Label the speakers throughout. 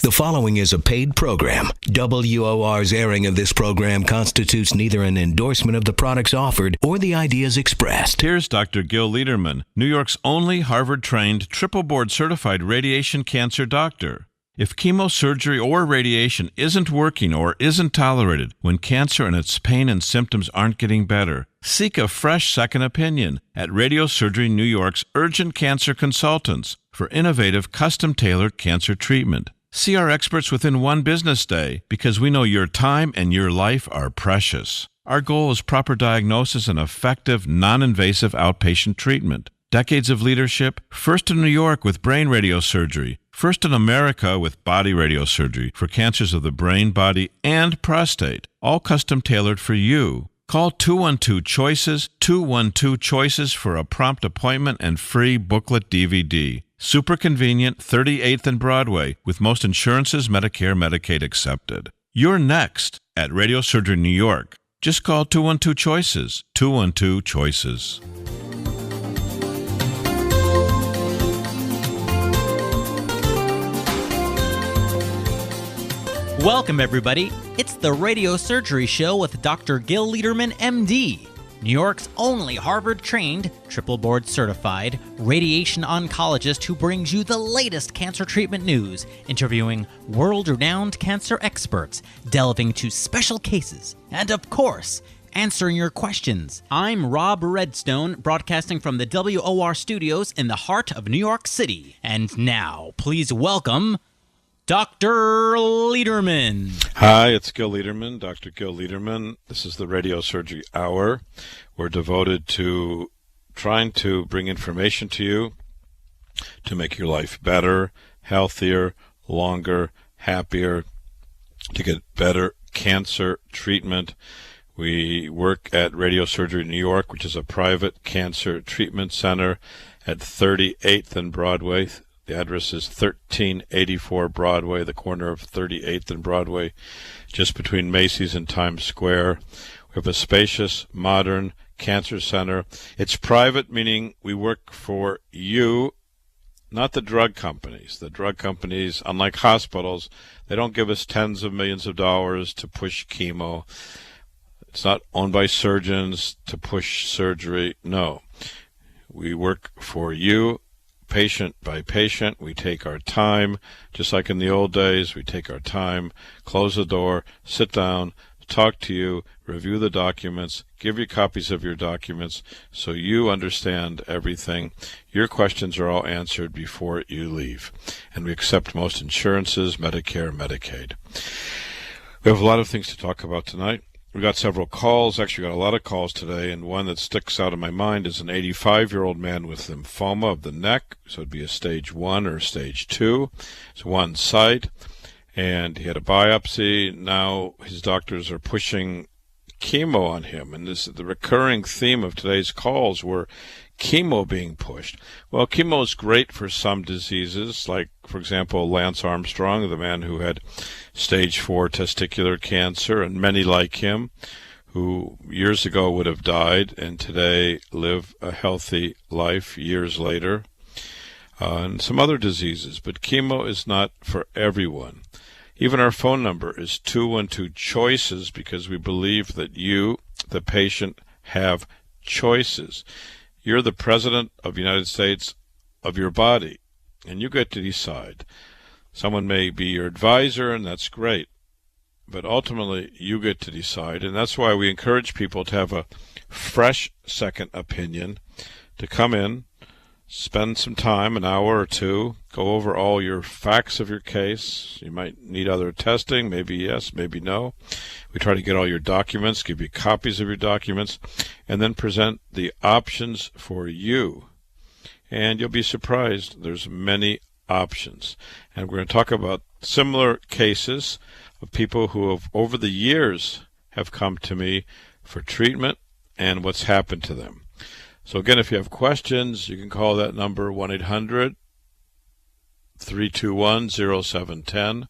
Speaker 1: The following is a paid program. WOR's airing of this program constitutes neither an endorsement of the products offered or the ideas expressed.
Speaker 2: Here's Dr. Gil Lederman, New York's only Harvard-trained, triple-board-certified radiation cancer doctor. If chemosurgery or radiation isn't working or isn't tolerated when cancer and its pain and symptoms aren't getting better, seek a fresh second opinion at Radiosurgery New York's Urgent Cancer Consultants for innovative, custom-tailored cancer treatment. See our experts within one business day because we know your time and your life are precious. Our goal is proper diagnosis and effective, non-invasive outpatient treatment. Decades of leadership, first in New York with brain radiosurgery, first in America with body radiosurgery for cancers of the brain, body, and prostate, all custom-tailored for you. Call 212-CHOICES, 212-CHOICES for a prompt appointment and free booklet DVD. Super convenient, 38th and Broadway, with most insurances, Medicare, Medicaid accepted. You're next at Radiosurgery New York. Just call 212-CHOICES, 212-CHOICES.
Speaker 3: Welcome, everybody. It's the Radiosurgery Show with Dr. Gil Lederman, MD. New York's only Harvard-trained, triple-board-certified radiation oncologist who brings you the latest cancer treatment news, interviewing world-renowned cancer experts, delving into special cases, and, of course, answering your questions. I'm Rob Redstone, broadcasting from the WOR studios in the heart of New York City. And now, please welcome Dr. Lederman.
Speaker 2: Hi, it's Gil Lederman, Dr. Gil Lederman. This is the Radiosurgery Hour. We're devoted to trying to bring information to you to make your life better, healthier, longer, happier, to get better cancer treatment. We work at Radiosurgery New York, which is a private cancer treatment center at 38th and Broadway. The address is 1384 Broadway, the corner of 38th and Broadway, just between Macy's and Times Square. We have a spacious, modern cancer center. It's private, meaning we work for you, not the drug companies. The drug companies, unlike hospitals, they don't give us tens of millions of dollars to push chemo. It's not owned by surgeons to push surgery. No. We work for you. Patient by patient, we take our time, just like in the old days. We take our time, close the door, sit down, talk to you, review the documents, give you copies of your documents so you understand everything. Your questions are all answered before you leave. And we accept most insurances, Medicare, Medicaid. We have a lot of things to talk about tonight. We got several calls, actually got a lot of calls today, and one that sticks out in my mind is an 85-year-old man with lymphoma of the neck, so it'd be a stage 1 or stage 2. It's one site, and he had a biopsy. Now his doctors are pushing chemo on him, and this the recurring theme of today's calls were chemo being pushed. Well, chemo is great for some diseases, like, for example, Lance Armstrong, the man who had stage 4 testicular cancer, and many like him who years ago would have died and today live a healthy life years later, and some other diseases. But chemo is not for everyone. Even our phone number is 212-CHOICES because we believe that you, the patient, have choices. You're the president of the United States of your body, and you get to decide. Someone may be your advisor, and that's great, but ultimately you get to decide, and that's why we encourage people to have a fresh second opinion, to come in, spend some time, an hour or two, go over all your facts of your case. You might need other testing, maybe yes, maybe no. We try to get all your documents, give you copies of your documents, and then present the options for you. And you'll be surprised, there's many options. And we're going to talk about similar cases of people who have, over the years, have come to me for treatment and what's happened to them. So again, if you have questions, you can call that number 1-800-321-0710.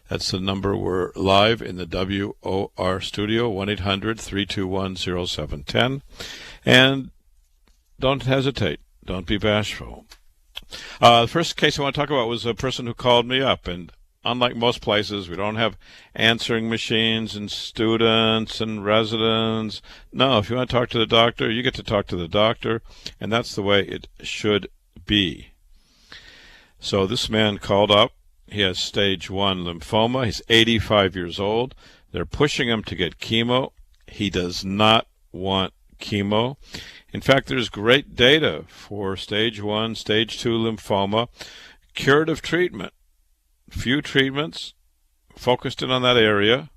Speaker 2: That's the number. We're live in the WOR studio, 1-800-321-0710. And don't hesitate. Don't be bashful. The first case I want to talk about was a person who called me up, and unlike most places, we don't have answering machines and students and residents. No, if you want to talk to the doctor, you get to talk to the doctor, and that's the way it should be. So this man called up. He has stage 1 lymphoma. He's 85 years old. They're pushing him to get chemo. He does not want chemo. In fact, there's great data for stage 1, stage 2 lymphoma, curative treatment. Few treatments, focused in on that area,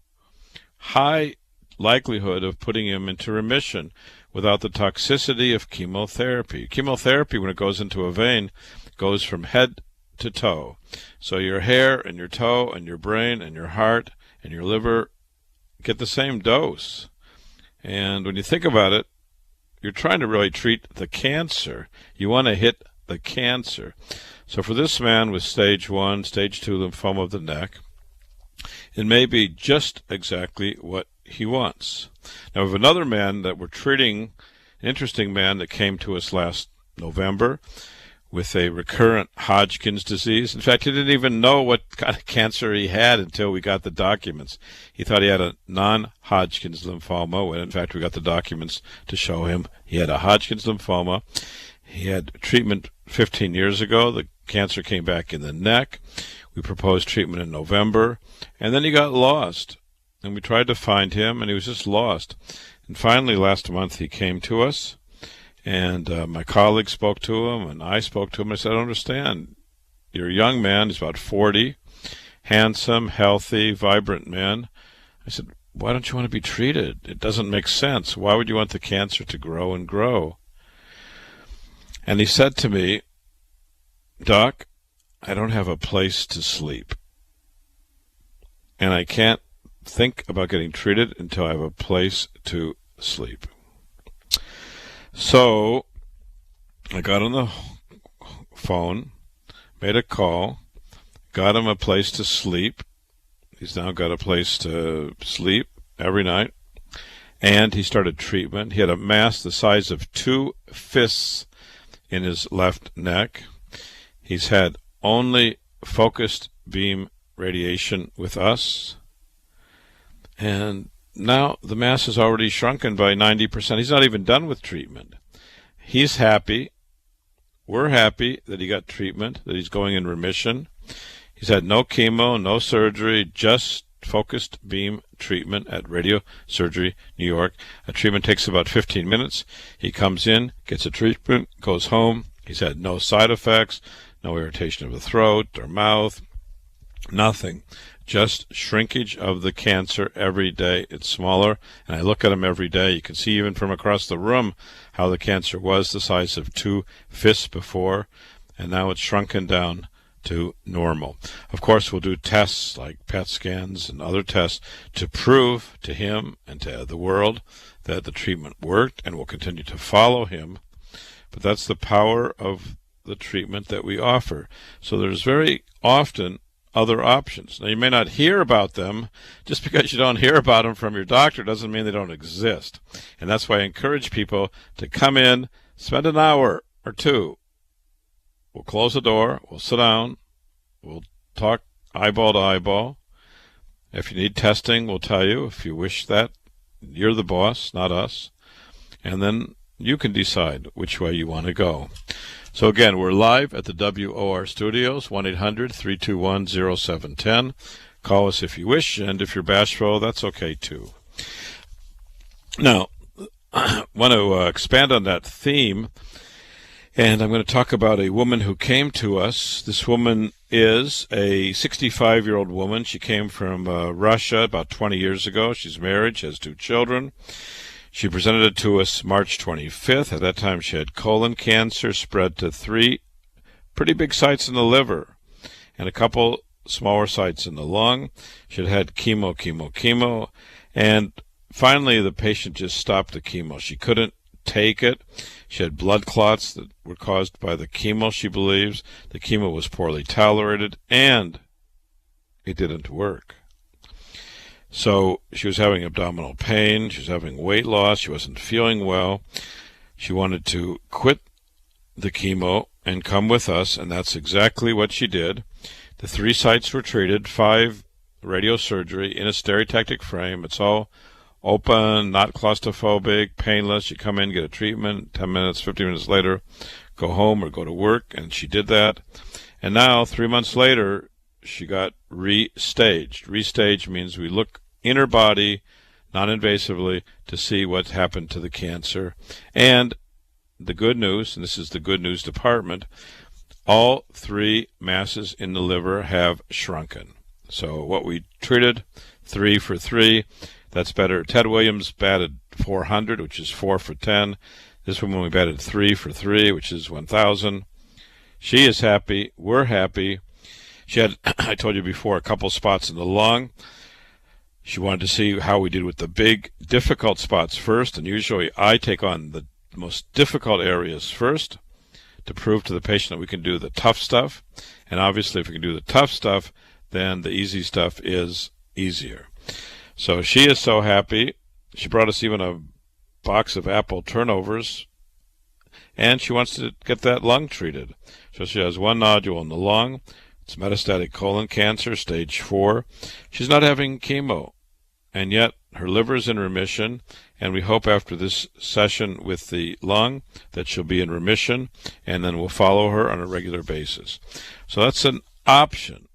Speaker 2: high likelihood of putting him into remission without the toxicity of chemotherapy. Chemotherapy, when it goes into a vein, goes from head to toe. So your hair and your toe and your brain and your heart and your liver get the same dose. And when you think about it, you're trying to really treat the cancer. You want to hit the cancer. So for this man with stage 1, stage 2 lymphoma of the neck, it may be just exactly what he wants. Now, we have another man that we're treating, an interesting man that came to us last November with a recurrent Hodgkin's disease. In fact, he didn't even know what kind of cancer he had until we got the documents. He thought he had a non-Hodgkin's lymphoma, when in fact we got the documents to show him he had a Hodgkin's lymphoma. He had treatment 15 years ago. The cancer came back in the neck. We proposed treatment in November, and then he got lost. And we tried to find him, and he was just lost. And finally, last month, he came to us, and my colleague spoke to him, and I spoke to him. I said, I don't understand. You're a young man. He's about 40, handsome, healthy, vibrant man. I said, why don't you want to be treated? It doesn't make sense. Why would you want the cancer to grow and grow? And he said to me, Doc, I don't have a place to sleep. And I can't think about getting treated until I have a place to sleep. So I got on the phone, made a call, got him a place to sleep. He's now got a place to sleep every night. And he started treatment. He had a mass the size of 2 fists in his left neck. He's had only focused beam radiation with us. And now the mass is already shrunken by 90%. He's not even done with treatment. He's happy. We're happy that he got treatment, that he's going in remission. He's had no chemo, no surgery, just focused beam treatment at Radiosurgery, New York. A treatment takes about 15 minutes. He comes in, gets a treatment, goes home. He's had no side effects, no irritation of the throat or mouth, nothing. Just shrinkage of the cancer every day. It's smaller, and I look at him every day. You can see even from across the room how the cancer was the size of 2 fists before, and now it's shrunken down to normal. Of course, we'll do tests like PET scans and other tests to prove to him and to the world that the treatment worked, and we'll continue to follow him. But that's the power of the treatment that we offer. So there's very often other options. Now, you may not hear about them. Just because you don't hear about them from your doctor doesn't mean they don't exist. And that's why I encourage people to come in, spend an hour or two. We'll close the door. We'll sit down. We'll talk eyeball to eyeball. If you need testing, we'll tell you. If you wish that, you're the boss, not us. And then you can decide which way you want to go. So again, we're live at the WOR studios, 1-800-321-0710. Call us if you wish, and if you're bashful, that's okay too. Now, I want to expand on that theme, and I'm going to talk about a woman who came to us. This woman is a 65-year-old woman. She came from Russia about 20 years ago. She's married. She has 2 children. She presented it to us March 25th. At that time, she had colon cancer spread to 3 pretty big sites in the liver and a couple smaller sites in the lung. She had chemo, and finally the patient just stopped the chemo. She couldn't take it. She had blood clots that were caused by the chemo, she believes. The chemo was poorly tolerated, and it didn't work. So she was having abdominal pain, she was having weight loss, she wasn't feeling well. She wanted to quit the chemo and come with us, and that's exactly what she did. The 3 sites were treated, 5 radiosurgery in a stereotactic frame. It's all open, not claustrophobic, painless. You come in, get a treatment, 10 minutes, 15 minutes later, go home or go to work, and she did that. And now, 3 months later, she got restaged. Restaged means we look in her body, non-invasively, to see what happened to the cancer. And the good news, and this is the good news department, all 3 masses in the liver have shrunken. So what we treated, 3 for 3, that's better. Ted Williams batted 400, which is 4 for 10. This woman we batted 3 for 3, which is 1,000. She is happy. We're happy. She had, I told you before, a couple spots in the lung. She wanted to see how we did with the big, difficult spots first, and usually I take on the most difficult areas first to prove to the patient that we can do the tough stuff. And obviously, if we can do the tough stuff, then the easy stuff is easier. So she is so happy. She brought us even a box of apple turnovers, and she wants to get that lung treated. So she has 1 nodule in the lung. It's metastatic colon cancer, stage 4. She's not having chemo, and yet her liver is in remission, and we hope after this session with the lung that she'll be in remission, and then we'll follow her on a regular basis. So that's an option.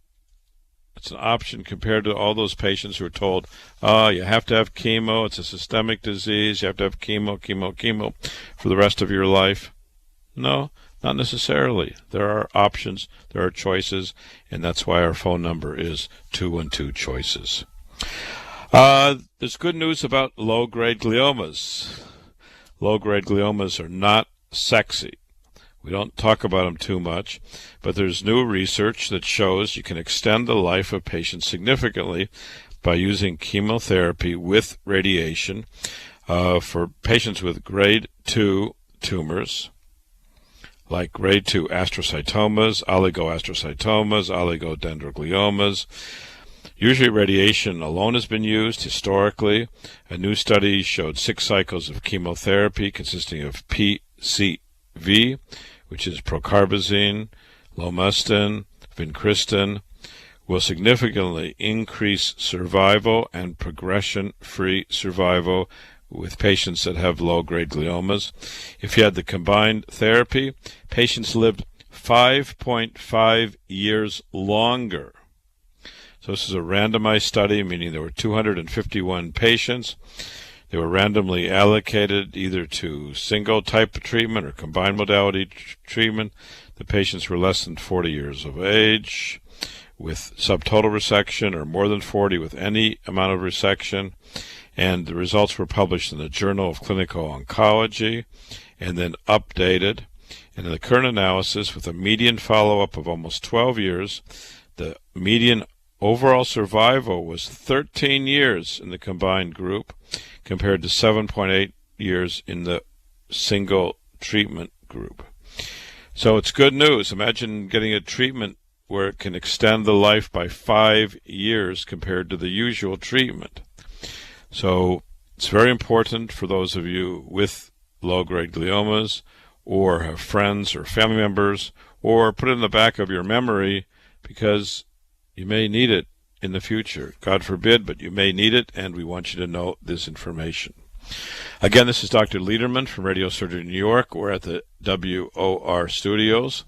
Speaker 2: It's an option compared to all those patients who are told, you have to have chemo, it's a systemic disease, you have to have chemo for the rest of your life. No, not necessarily. There are options, there are choices, and that's why our phone number is 212-CHOICES. There's good news about low-grade gliomas. Low-grade gliomas are not sexy. We don't talk about them too much, but there's new research that shows you can extend the life of patients significantly by using chemotherapy with radiation for patients with grade 2 tumors, like grade 2 astrocytomas, oligoastrocytomas, oligodendrogliomas. Usually radiation alone has been used historically. A new study showed 6 cycles of chemotherapy consisting of PCV, which is procarbazine, lomustine, vincristine, will significantly increase survival and progression-free survival with patients that have low-grade gliomas. If you had the combined therapy, patients lived 5.5 years longer. So this is a randomized study, meaning there were 251 patients. They were randomly allocated either to single type of treatment or combined modality treatment. The patients were less than 40 years of age with subtotal resection or more than 40 with any amount of resection. And the results were published in the Journal of Clinical Oncology and then updated. And in the current analysis, with a median follow-up of almost 12 years, the median overall survival was 13 years in the combined group compared to 7.8 years in the single treatment group. So it's good news. Imagine getting a treatment where it can extend the life by 5 years compared to the usual treatment. So it's very important for those of you with low-grade gliomas or have friends or family members, or put it in the back of your memory because you may need it in the future. God forbid, but you may need it, and we want you to know this information. Again, this is Dr. Lederman from Radiosurgery New York. We're at the WOR studios.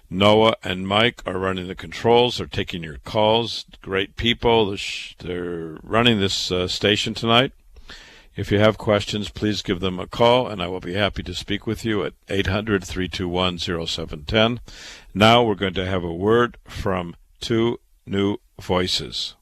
Speaker 2: Noah and Mike are running the controls. They're taking your calls. Great people. They're running this station tonight. If you have questions, please give them a call, and I will be happy to speak with you at 800-321-0710. Now we're going to have a word from 2 new voices.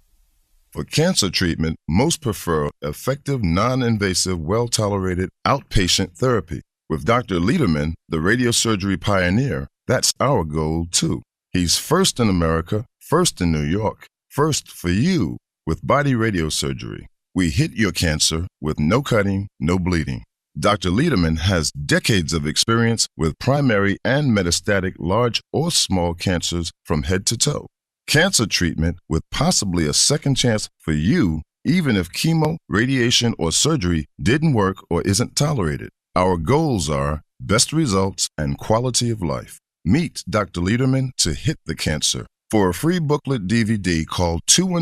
Speaker 4: For cancer treatment, most prefer effective, non-invasive, well-tolerated outpatient therapy. With Dr. Lederman, the radiosurgery pioneer, that's our goal, too. He's first in America, first in New York, first for you with body radiosurgery. We hit your cancer with no cutting, no bleeding. Dr. Lederman has decades of experience with primary and metastatic large or small cancers from head to toe. Cancer treatment with possibly a second chance for you, even if chemo, radiation, or surgery didn't work or isn't tolerated. Our goals are best results and quality of life. Meet Dr. Lederman to hit the cancer. For a free booklet DVD, call 212